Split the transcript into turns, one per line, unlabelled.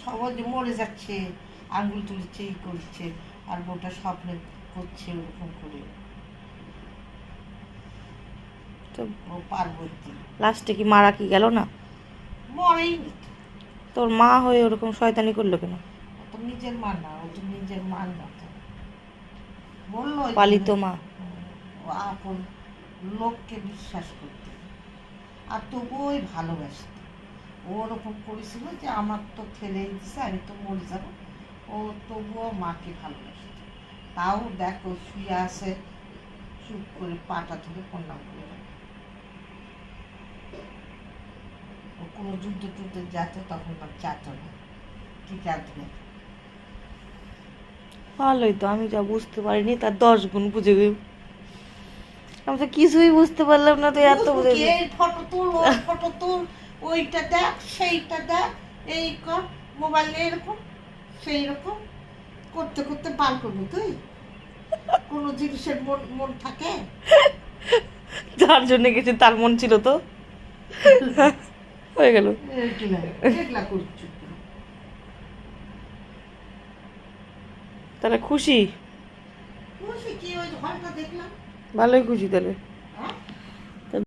সবাই যে মরে যাচ্ছে, আঙ্গুল তুলছে, ই করছে, আর বউটা স্বপ্নে করছে ওরকম করে।
তো
ও পার্বতী
লাস্টে কি মারা কি গেল না?
মরেই নি তো।
তোর মা হয়ে ওরকম শয়তানি করলো কেন?
ও তো নিজের মা না, ও তো নিজের মান না তো। বললো ওই
পালিত
জন্য,
মা।
ও আপন লোককে বিশ্বাস করতে, আর তবুও ভালোবাসত। ও ওরকম করেছিল যে আমার তো ফেলেই দিছে, আমি তো মরে যাবো। ও তবুও মাকে ভালোবাসত। তাও দেখো শুয়ে আছে, চুপ করে পাটা ধরে প্রণাম করে রাখে। ও কোনো যুদ্ধ টুদ্ধে যেত তখন আর যেত না, টিকা দিয়ে।
ভালোই তো, আমি যা বুঝতে পারিনি তার 10 গুণ বুঝে গেই। আমি তো কিছুই বুঝতে পারলাম না, তো এত
বুঝবো
বুঝে
কি, এই ফটো তুল, ওই ফটো তুল, ওইটা দেখ, সেইটা দেখ, এই কর, মোবাইলে এরকম সেই রকম করতে করতে পার করবো তুই? কোনো জিনিসের মন মন থাকে?
যার জন্য গেছি তার মন ছিল তো হয়ে গেল।
এগুলা এগুলা করছি।
তাহলে খুশি?
খুশি কি, ওই ঘরটা দেখলাম।
ভালোই খুশি তাহলে।